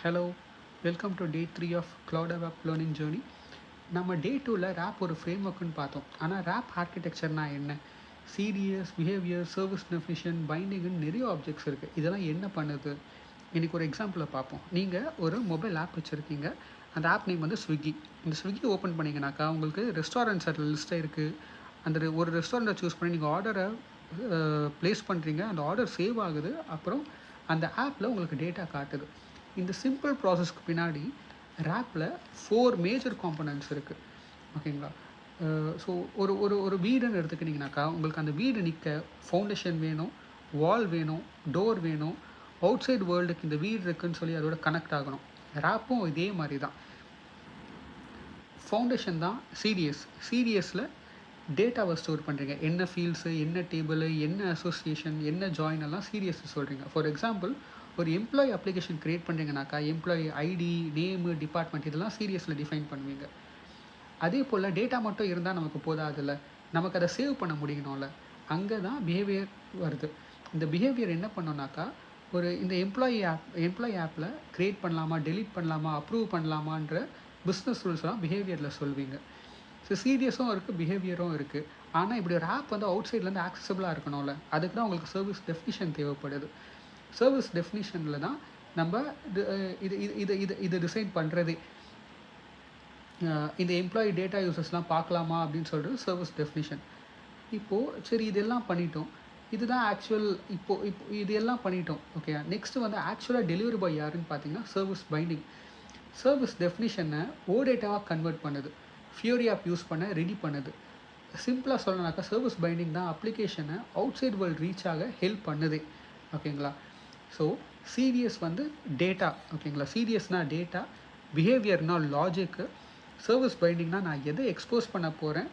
Hello, welcome to day 3 of Cloud Web learning journey. நம்ம day 2ல rape ஒரு frame ஒர்க்குன்னு பார்த்தோம். ஆனால் ரேப் ஆர்கிடெக்சர்னா என்ன? சிடிஎஸ், பிஹேவியர், சர்வீஸ் டெஃபினிஷன், பைண்டிங்னு நிறைய ஆப்ஜெக்ட்ஸ் இருக்குது. இதெல்லாம் என்ன பண்ணுது? இன்றைக்கி ஒரு எக்ஸாம்பிளை பார்ப்போம். நீங்கள் ஒரு மொபைல் ஆப் வச்சுருக்கீங்க. அந்த ஆப் நேம் வந்து ஸ்விக்கி. இந்த ஸ்விக்கி ஓப்பன் பண்ணிங்கனாக்கா உங்களுக்கு ரெஸ்டாரண்ட்ஸ் அதில் லிஸ்ட்டாக இருக்குது. அந்த ஒரு ரெஸ்டாரண்ட்டை சூஸ் பண்ணி நீங்கள் ஆர்டரை ப்ளேஸ் பண்ணுறீங்க. அந்த ஆர்டர் சேவ் ஆகுது. அப்புறம் அந்த ஆப்பில் உங்களுக்கு டேட்டா காட்டுது. இந்த சிம்பிள் ப்ராசஸ்க்கு பின்னாடி ரேப்பில் 4 மேஜர் காம்பனன்ட்ஸ் இருக்குது. ஓகேங்களா? ஸோ ஒரு ஒரு ஒரு வீடுன்னு எடுத்துக்கிட்டிங்கனாக்கா உங்களுக்கு அந்த வீடு நிற்க ஃபவுண்டேஷன் வேணும், வால் வேணும், டோர் வேணும், அவுட் சைடு வேர்ல்டுக்கு இந்த வீடு இருக்குதுன்னு சொல்லி அதோட கனெக்ட் ஆகணும். ரேப்பும் இதே மாதிரி தான். ஃபவுண்டேஷன் தான் சிடிஎஸ். சிடிஎஸில் டேட்டாவை ஸ்டோர் பண்ணுறீங்க. என்ன ஃபீல்ட்ஸு, என்ன டேபிள், என்ன அசோசியேஷன், என்ன ஜாயின் எல்லாம் சிடிஎஸ் சொல்கிறீங்க. ஃபார் எக்ஸாம்பிள், ஒரு எம்ப்ளாயி அப்ளிகேஷன் க்ரியேட் பண்ணுறீங்கனாக்கா எம்ப்ளாயி ஐடி, நேமு, டிபார்ட்மெண்ட் இதெல்லாம் சிடிஎஸில் டிஃபைன் பண்ணுவீங்க. அதே போல் டேட்டா மட்டும் இருந்தால் நமக்கு போதாதில்ல, நமக்கு அதை சேவ் பண்ண முடியணும்ல. அங்கே தான் பிஹேவியர் வருது. இந்த பிஹேவியர் என்ன பண்ணோன்னாக்கா இந்த எம்ப்ளாயி ஆப்பில் க்ரியேட் பண்ணலாமா, டெலீட் பண்ணலாமா, அப்ரூவ் பண்ணலாமான்ற பிஸ்னஸ் ரூல்ஸ்லாம் பிஹேவியரில் சொல்வீங்க. ஸோ சிடிஎஸும் இருக்குது, பிஹேவியரும் இருக்குது. ஆனால் இப்படி ஒரு ஆப் வந்து அவுட் சைட்லேருந்து ஆக்சசபிளாக இருக்கணும்ல, அதுக்கு தான் உங்களுக்கு சர்வீஸ் டெஃபினிஷன் தேவைப்படுது. சர்வீஸ் டெஃபினிஷனில் தான் நம்ம இது டிசைன் பண்ணுறதே. இந்த எம்ப்ளாயி டேட்டா யூசஸ்லாம் பார்க்கலாமா அப்படின்னு சொல்கிறது சர்வீஸ் டெஃபினிஷன். இப்போது சரி இதெல்லாம் பண்ணிட்டோம். இதுதான் ஆக்சுவல். இப்போ இதெல்லாம் பண்ணிட்டோம். ஓகே, நெக்ஸ்ட்டு வந்து ஆக்சுவலாக டெலிவரி பாய் யாருன்னு பார்த்தீங்கன்னா சர்வீஸ் பைண்டிங். சர்வீஸ் டெஃபினிஷனை டேட்டாவாக கன்வெர்ட் பண்ணுது. ஃபியூரி ஆப் யூஸ் பண்ண ரெடி பண்ணுது. சிம்பிளாக சொல்லணுனாக்கா சர்வீஸ் பைண்டிங் தான் அப்ளிகேஷனை அவுட் சைட் வேர்ல்டு ரீச் ஆக ஹெல்ப் பண்ணுதே. ஓகேங்களா? ஸோ சிடிஎஸ் வந்து டேட்டா. ஓகேங்களா? சிடிஎஸ்னால் டேட்டா, பிஹேவியர்னால் லாஜிக்கு, சர்வீஸ் பைண்டிங்னா நான் எதை எக்ஸ்போஸ் பண்ண போகிறேன்,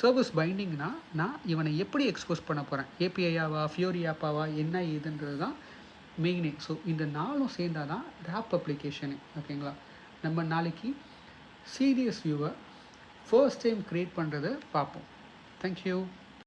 சர்வீஸ் பைண்டிங்னா நான் இவனை எப்படி எக்ஸ்போஸ் பண்ண போகிறேன், ஏபிஐயாவா, ஃபியூரி ஆப்பாவா, என்ன ஏதுன்றது தான் மெயினே. ஸோ இந்த 4ம் சேர்ந்தால் தான் ரேப் அப்ளிகேஷனு. ஓகேங்களா? நம்ம நாளைக்கு சிடிஎஸ் வியூவை ஃபர்ஸ்ட் டைம் க்ரியேட் பண்ணுறதை பார்ப்போம். தேங்க்யூ.